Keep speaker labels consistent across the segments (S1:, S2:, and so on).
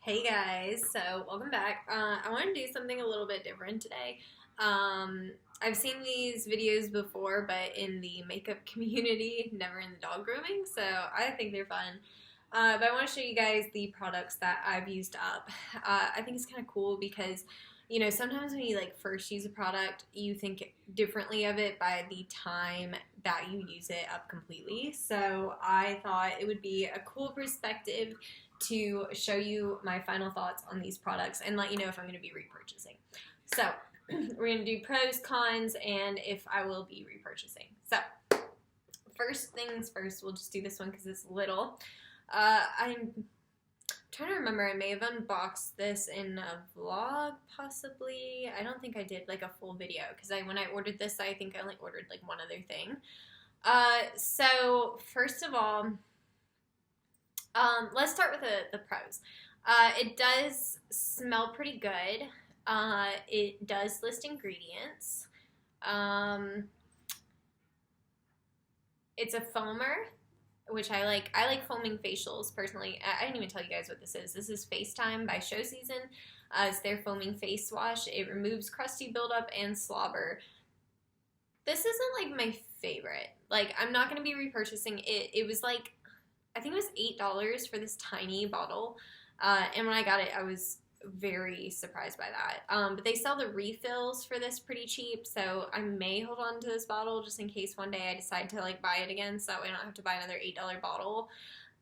S1: Hey guys, so welcome back. I want to do something a little bit different today. I've seen these videos before, but in the makeup community, never in the dog grooming, so I think they're fun. But I want to show you guys the products that I've used up. I think it's kind of cool because, sometimes when you like first use a product, you think differently of it by the time that you use it up completely. So I thought it would be a cool perspective to show you my final thoughts on these products and let you know if I'm going to be repurchasing. So we're going to do pros, cons, and if I will be repurchasing. So first things first, we'll just do this one because it's little. I'm trying to remember, I may have unboxed this in a vlog, possibly. I don't think I did like a full video because when I ordered this, I think I only ordered like one other thing. So first of all, let's start with the pros. It does smell pretty good. It does list ingredients. It's a foamer, which I like. I like foaming facials personally. I didn't even tell you guys what this is. This is FaceTime by Show Season. It's their foaming face wash. It removes crusty buildup and slobber. This isn't like my favorite. Like, I'm not going to be repurchasing it. It was like, I think it was $8 for this tiny bottle. And when I got it, I was very surprised by that. But they sell the refills for this pretty cheap, so I may hold on to this bottle just in case one day I decide to like buy it again, so that way I don't have to buy another $8 bottle.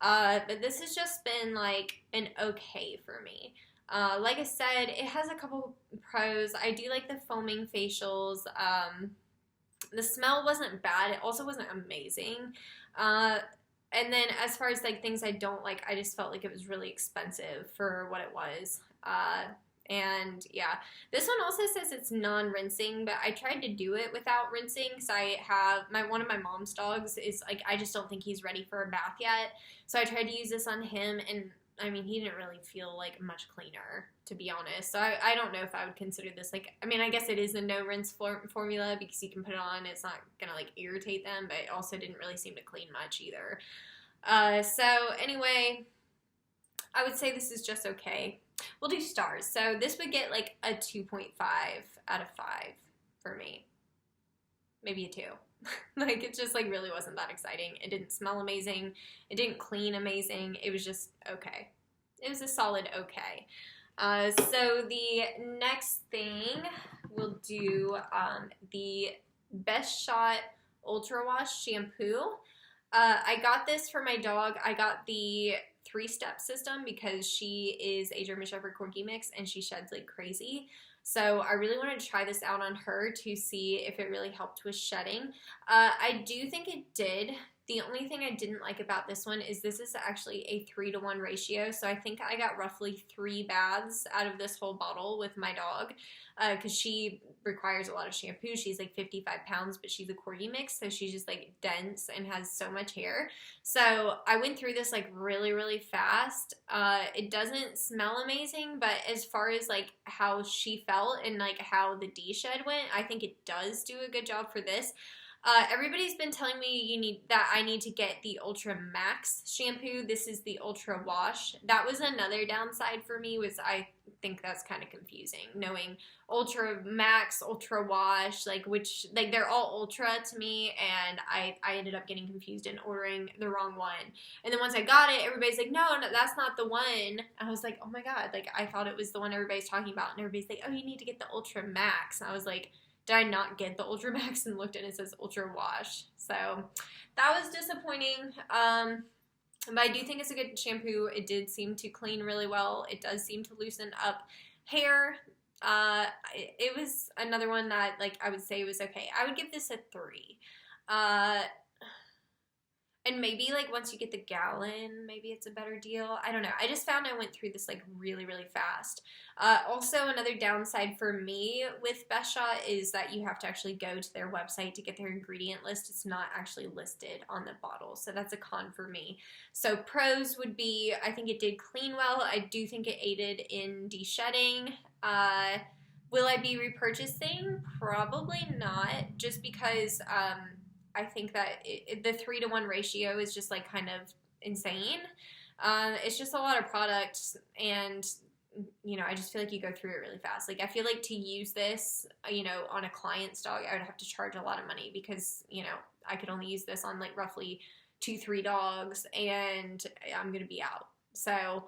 S1: But this has just been like an okay for me. Like I said, it has a couple pros. I do like the foaming facials. The smell wasn't bad. It also wasn't amazing. And then as far as like things I don't like, I just felt like it was really expensive for what it was. And yeah, this one also says it's non-rinsing, but I tried to do it without rinsing because I have one of my mom's dogs is like, I just don't think he's ready for a bath yet. So I tried to use this on him, and I mean, he didn't really feel like much cleaner, to be honest. So I don't know if I would consider this like, I mean, I guess it is a no rinse formula because you can put it on. It's not gonna like irritate them, but it also didn't really seem to clean much either. So anyway, I would say this is just okay. We'll do stars. So this would get like a 2.5 out of 5 for me. Maybe a 2. Like, it just like really wasn't that exciting. It didn't smell amazing. It didn't clean amazing. It was just okay. It was a solid okay. So the next thing we'll do the Best Shot Ultra Wash shampoo. I got this for my dog. I got the 3-step system because she is a German Shepherd Corgi mix and she sheds like crazy. So I really wanted to try this out on her to see if it really helped with shedding. I do think it did. The only thing I didn't like about this one is this is actually a 3-to-1 ratio. So I think I got roughly 3 baths out of this whole bottle with my dog because she requires a lot of shampoo. She's like 55 pounds, but she's a Corgi mix, so she's just like dense and has so much hair. So I went through this like really, really fast. It doesn't smell amazing, but as far as like how she felt and like how the D-shed went, I think it does do a good job for this. Everybody's been telling me I need to get the Ultra Max shampoo. This is the Ultra Wash. That was another downside for me, was I think that's kind of confusing, knowing Ultra Max, Ultra Wash, like which, like they're all Ultra to me, and I ended up getting confused and ordering the wrong one. And then once I got it, everybody's like, no, that's not the one. I was like, oh my God, like I thought it was the one everybody's talking about, and everybody's like, oh, you need to get the Ultra Max. And I was like, did I not get the Ultra Max, and looked and it says Ultra Wash? So that was disappointing. But I do think it's a good shampoo. It did seem to clean really well. It does seem to loosen up hair. It was another one that like I would say was okay. I would give this a 3. And maybe, like, once you get the gallon, maybe it's a better deal. I don't know. I just found I went through this, like, really, really fast. Also, another downside for me with Best Shot is that you have to actually go to their website to get their ingredient list. It's not actually listed on the bottle, so that's a con for me. So pros would be, I think it did clean well. I do think it aided in de-shedding. Will I be repurchasing? Probably not, just because I think that the 3-to-1 ratio is just like kind of insane. It's just a lot of products, and you know, I just feel like you go through it really fast. Like, I feel like to use this, you know, on a client's dog, I would have to charge a lot of money because, you know, I could only use this on like roughly 2, 3 dogs, and I'm gonna be out. So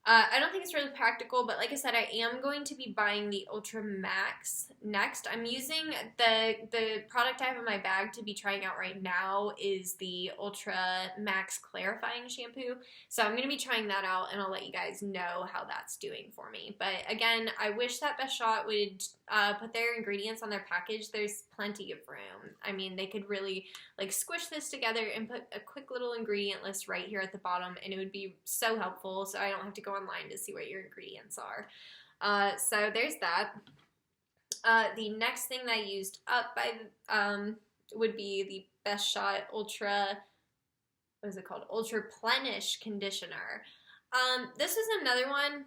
S1: I don't think it's really practical, but like I said, I am going to be buying the Ultra Max next. I'm using the product I have in my bag to be trying out right now is the Ultra Max Clarifying Shampoo. So I'm going to be trying that out, and I'll let you guys know how that's doing for me. But again, I wish that Best Shot would put their ingredients on their package. There's plenty of room. I mean, they could really like squish this together and put a quick little ingredient list right here at the bottom, and it would be so helpful, so I don't have to go online to see what your ingredients are. So there's that. The next thing that I used up by would be the Best Shot Ultra, what is it called? Ultra Plenish Conditioner. This was another one.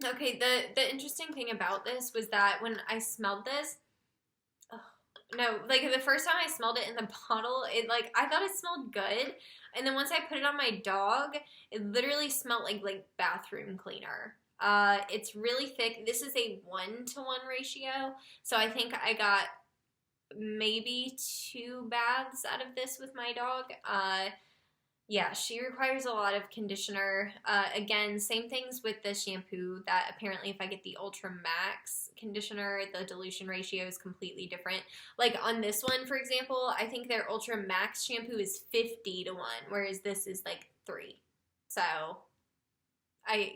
S1: Okay, the interesting thing about this was that when I smelled this, no, like the first time I smelled it in the bottle, it like I thought it smelled good, and then once I put it on my dog, it literally smelled like bathroom cleaner. It's really thick. This is a 1-to-1 ratio, so I think I got maybe 2 baths out of this with my dog. Yeah, she requires a lot of conditioner. Again, same things with the shampoo, that apparently if I get the Ultra Max conditioner, the dilution ratio is completely different. Like on this one, for example, I think their Ultra Max shampoo is 50-to-1, whereas this is like 3. So I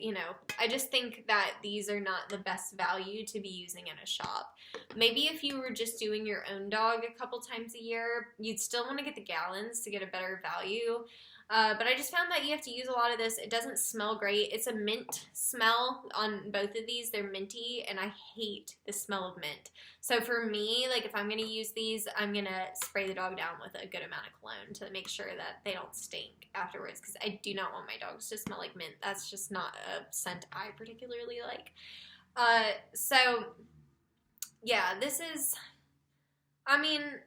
S1: just think that these are not the best value to be using in a shop. Maybe if you were just doing your own dog a couple times a year, you'd still want to get the gallons to get a better value. But I just found that you have to use a lot of this. It doesn't smell great. It's a mint smell on both of these. They're minty, and I hate the smell of mint. So for me, like if I'm going to use these, I'm going to spray the dog down with a good amount of cologne to make sure that they don't stink afterwards, because I do not want my dogs to smell like mint. That's just not a scent I particularly like. So yeah, this is, I mean,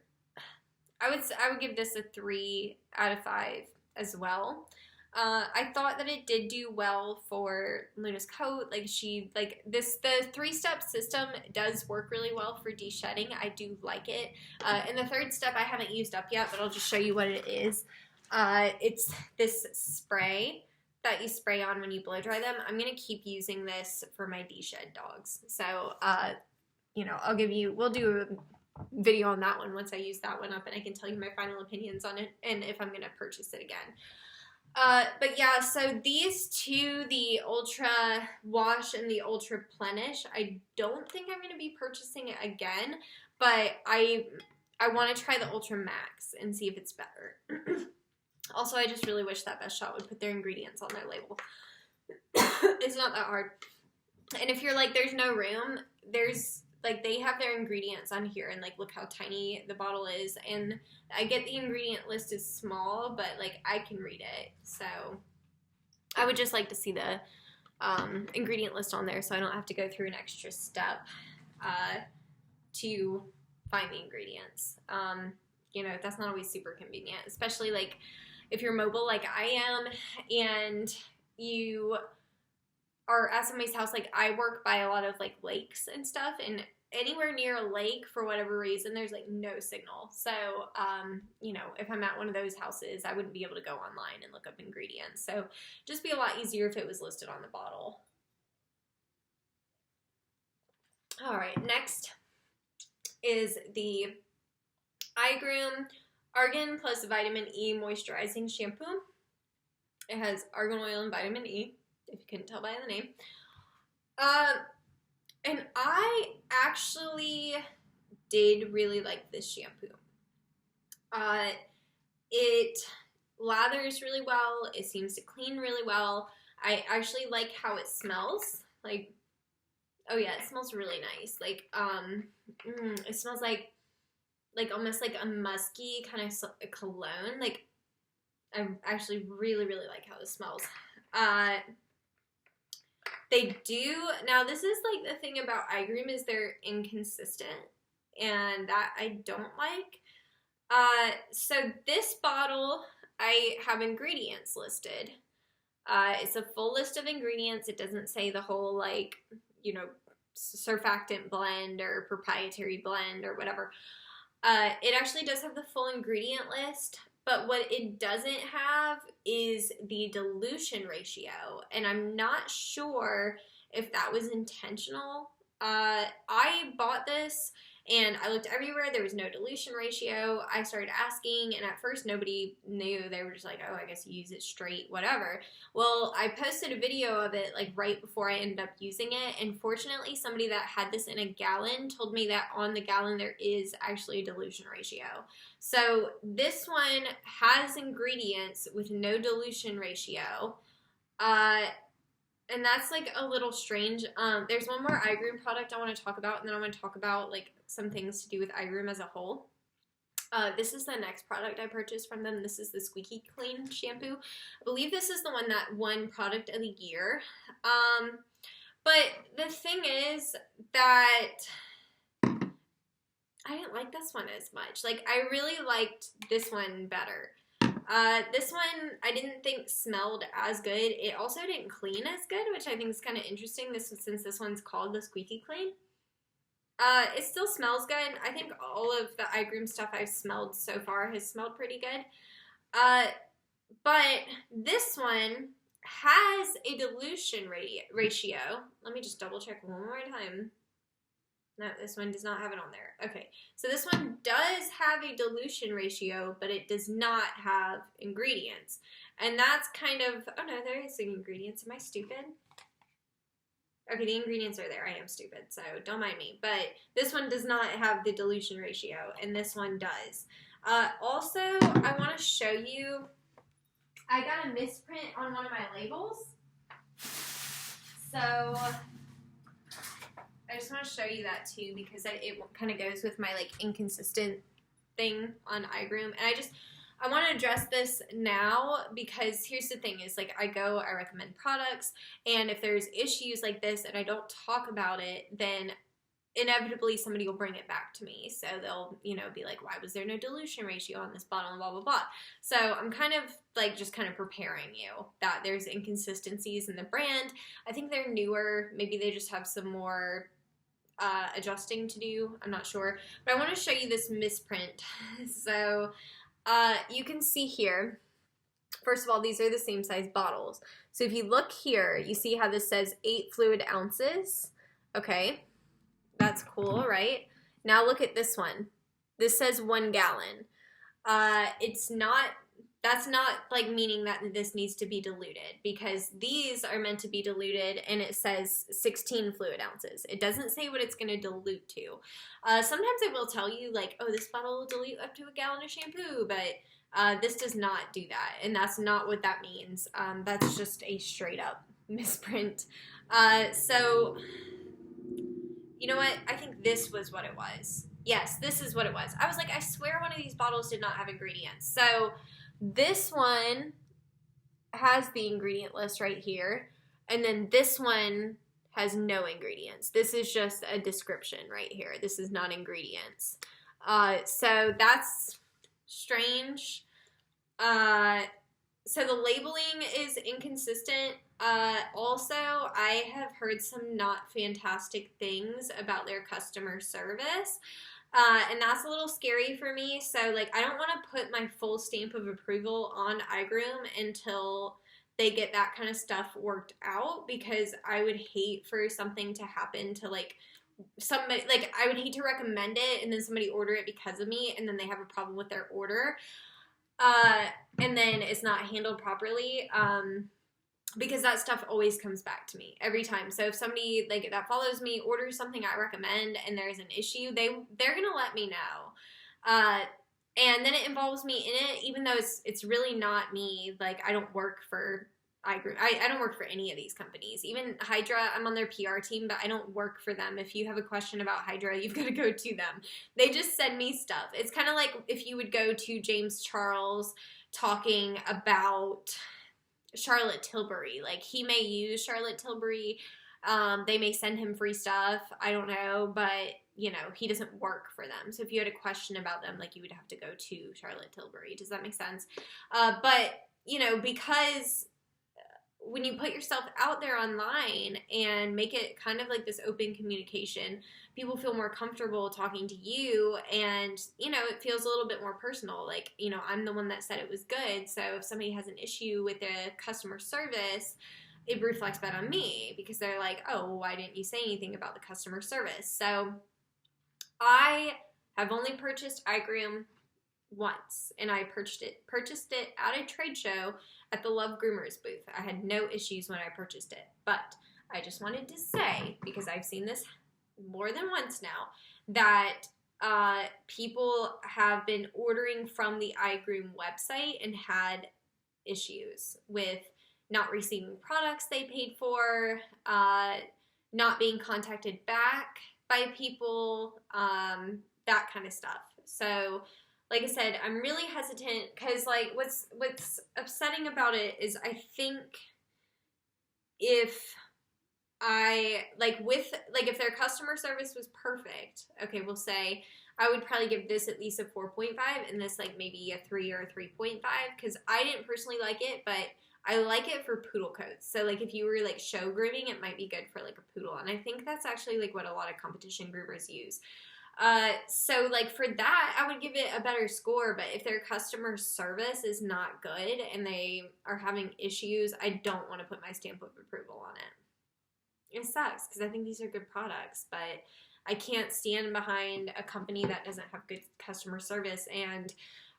S1: I would give this a 3 out of 5 as well. I thought that it did do well for Luna's coat. The 3-step system does work really well for de-shedding. I do like it. And the 3rd step I haven't used up yet, but I'll just show you what it is. It's this spray that you spray on when you blow dry them. I'm going to keep using this for my de-shed dogs. So, we'll do a video on that one once I use that one up, and I can tell you my final opinions on it and if I'm going to purchase it again. But yeah, so these two, the Ultra Wash and the Ultra Plenish, I don't think I'm going to be purchasing it again, but I want to try the Ultra Max and see if it's better. Also, I just really wish that Best Shot would put their ingredients on their label. It's not that hard. And if you're like, there's no room, they have their ingredients on here, and look how tiny the bottle is, and I get the ingredient list is small, but I can read it, so I would just like to see the ingredient list on there so I don't have to go through an extra step to find the ingredients. That's not always super convenient, especially if you're mobile like I am and you are at somebody's house. I work by a lot of lakes and stuff, and anywhere near a lake, for whatever reason, there's no signal. So if I'm at one of those houses, I wouldn't be able to go online and look up ingredients. So just be a lot easier if it was listed on the bottle. All right, next is the iGroom Argan plus Vitamin E Moisturizing Shampoo. It has argan oil and vitamin E, if you couldn't tell by the name. And I actually did really like this shampoo. It lathers really well. It seems to clean really well. I actually like how it smells. Oh yeah, it smells really nice. It smells like almost like a musky kind of cologne. I actually really, really like how this smells. They do, now this is the thing about iGroom is they're inconsistent, and that I don't like. So this bottle, I have ingredients listed. It's a full list of ingredients. It doesn't say the whole, like, you know, surfactant blend or proprietary blend or whatever. It actually does have the full ingredient list, but what it doesn't have is the dilution ratio, and I'm not sure if that was intentional. I bought this and I looked everywhere. There was no dilution ratio. I started asking, and at first nobody knew. They were just like, oh, I guess you use it straight, whatever. Well, I posted a video of it like right before I ended up using it, and fortunately somebody that had this in a gallon told me that on the gallon there is actually a dilution ratio. So this one has ingredients with no dilution ratio. And that's like a little strange. There's one more iGroom product I want to talk about, and then I want to talk about like some things to do with iGroom as a whole. This is the next product I purchased from them. This is the Squeaky Clean shampoo. I believe this is the one that won product of the year. But the thing is that I didn't like this one as much. Like, I really liked this one better. This one I didn't think smelled as good. It also didn't clean as good, which I think is kind of interesting since this one's called the Squeaky Clean. It still smells good. I think all of the iGroom stuff I've smelled so far has smelled pretty good. But this one has a dilution ratio. Let me just double check one more time. No, this one does not have it on there. Okay, so this one does have a dilution ratio, but it does not have ingredients. And that's kind of, oh no, there is ingredients. Am I stupid? Okay, the ingredients are there. I am stupid, so don't mind me. But this one does not have the dilution ratio, and this one does. Also, I want to show you, I got a misprint on one of my labels. So I just want to show you that too, because it kind of goes with my like inconsistent thing on iGroom. And I want to address this now, because here's the thing is, like, I recommend products, and if there's issues like this and I don't talk about it, then inevitably somebody will bring it back to me. So they'll, you know, be like, why was there no dilution ratio on this bottle and blah, blah, blah. So I'm kind of like just kind of preparing you that there's inconsistencies in the brand. I think they're newer. Maybe they just have some more adjusting to do. I'm not sure. But I want to show you this misprint. So you can see here, first of all, these are the same size bottles. So if you look here, you see how this says 8 fluid ounces. Okay, that's cool, right? Now look at this one. This says 1 gallon. That's not like meaning that this needs to be diluted, because these are meant to be diluted and it says 16 fluid ounces. It doesn't say what it's going to dilute to. Sometimes it will tell you like, oh, this bottle will dilute up to 1 gallon of shampoo, but this does not do that, and that's not what that means. That's just a straight up misprint. So, you know what? I think this was what it was. Yes, this is what it was. I was like, I swear one of these bottles did not have ingredients. So this one has the ingredient list right here, and then this one has no ingredients. This is just a description right here. This is not ingredients. So that's strange. So the labeling is inconsistent. Also, I have heard some not fantastic things about their customer service. And that's a little scary for me. So, like, I don't want to put my full stamp of approval on iGroom until they get that kind of stuff worked out, because I would hate for something to happen to, like, somebody, like, I would hate to recommend it and then somebody order it because of me and then they have a problem with their order. And then it's not handled properly. Because that stuff always comes back to me every time. So if somebody like that follows me orders something I recommend and there's an issue, they're gonna let me know. And then it involves me in it, even though it's really not me. Like, I don't work for iGroom. I don't work for any of these companies. Even Hydra, I'm on their PR team, but I don't work for them. If you have a question about Hydra, you've got to go to them. They just send me stuff. It's kind of like if you would go to James Charles talking about Charlotte Tilbury. Like, he may use Charlotte Tilbury. They may send him free stuff. I don't know, but you know, he doesn't work for them. So if you had a question about them, like, you would have to go to Charlotte Tilbury. Does that make sense? But you know, because when you put yourself out there online and make it kind of like this open communication, people feel more comfortable talking to you, and it feels a little bit more personal. Like, I'm the one that said it was good, so if somebody has an issue with the customer service, it reflects that on me, because they're like, oh, well, why didn't you say anything about the customer service? So I have only purchased iGroom once, and I purchased it at a trade show at the Love Groomers booth. I had no issues when I purchased it, but I just wanted to say, because I've seen this more than once now, that people have been ordering from the iGroom website and had issues with not receiving products they paid for, not being contacted back by people, that kind of stuff. So, like I said, I'm really hesitant, because like what's upsetting about it is, I think if if their customer service was perfect, okay, we'll say I would probably give this at least a 4.5 and this like maybe a 3 or a 3.5, because I didn't personally like it, but I like it for poodle coats. So like if you were like show grooming, it might be good for like a poodle, and I think that's actually like what a lot of competition groomers use. So like for that, I would give it a better score, but if their customer service is not good and they are having issues, I don't want to put my stamp of approval on it. It sucks, because I think these are good products, but I can't stand behind a company that doesn't have good customer service, and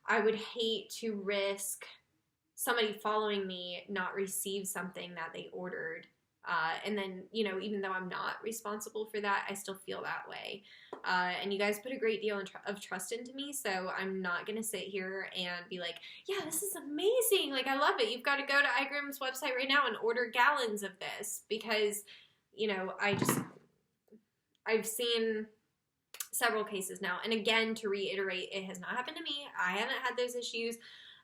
S1: I would hate to risk somebody following me not receive something that they ordered. And then, even though I'm not responsible for that, I still feel that way. And you guys put a great deal of trust into me, so I'm not going to sit here and be like, yeah, this is amazing. Like, I love it. You've got to go to iGroom's website right now and order gallons of this, because, I've seen several cases now. And again, to reiterate, it has not happened to me. I haven't had those issues.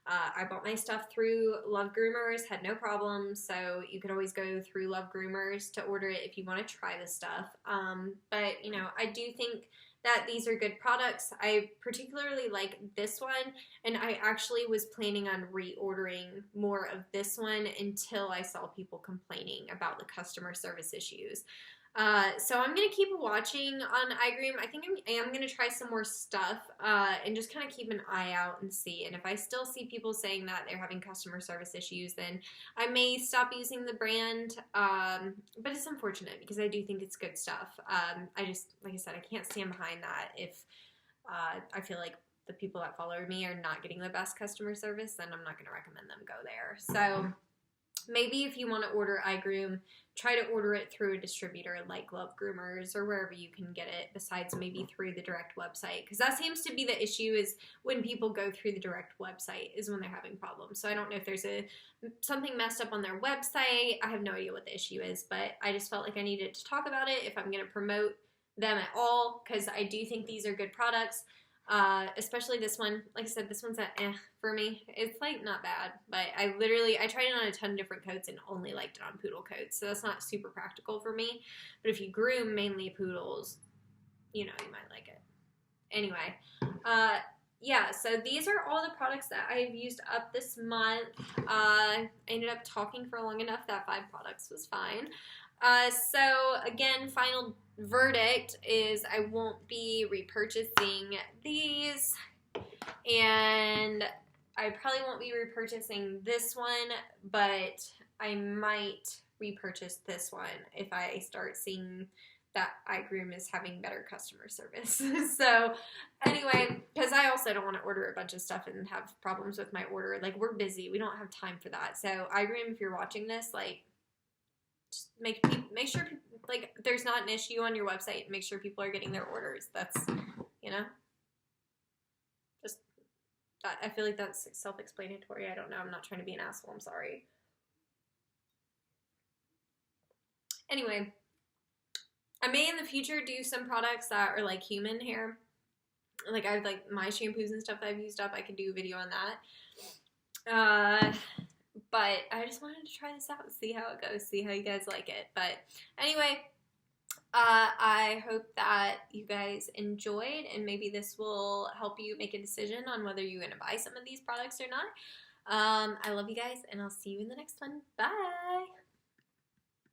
S1: I bought my stuff through Love Groomers, had no problems, so you could always go through Love Groomers to order it if you want to try the stuff. But, I do think that these are good products. I particularly like this one, and I actually was planning on reordering more of this one until I saw people complaining about the customer service issues. So I'm going to keep watching on iGroom. I think I am going to try some more stuff, and just kind of keep an eye out and see. And if I still see people saying that they're having customer service issues, then I may stop using the brand. But it's unfortunate, because I do think it's good stuff. I just, like I said, I can't stand behind that if I feel like the people that follow me are not getting the best customer service, then I'm not going to recommend them go there. So maybe if you want to order iGroom, try to order it through a distributor like Love Groomers or wherever you can get it, besides maybe through the direct website. Because that seems to be the issue, is when people go through the direct website is when they're having problems. So I don't know if there's something messed up on their website. I have no idea what the issue is, but I just felt like I needed to talk about it if I'm going to promote them at all, because I do think these are good products. Especially this one. Like I said, this one's for me. It's like not bad, but I tried it on a ton of different coats and only liked it on poodle coats, so that's not super practical for me. But if you groom mainly poodles, you might like it. Anyway, yeah, so these are all the products that I've used up this month. I ended up talking for long enough that 5 products was fine. So again, final verdict is I won't be repurchasing these, and I probably won't be repurchasing this one, but I might repurchase this one if I start seeing that iGroom is having better customer service. So anyway, because I also don't want to order a bunch of stuff and have problems with my order. Like, we're busy. We don't have time for that. So iGroom, if you're watching this, like, just make sure people, like, there's not an issue on your website. Make sure people are getting their orders. That's, just that. I feel like that's self-explanatory. I don't know. I'm not trying to be an asshole. I'm sorry. Anyway, I may in the future do some products that are like human hair. Like, I've like my shampoos and stuff that I've used up. I could do a video on that. But I just wanted to try this out and see how it goes, see how you guys like it. But anyway, I hope that you guys enjoyed, and maybe this will help you make a decision on whether you're going to buy some of these products or not. I love you guys, and I'll see you in the next one. Bye!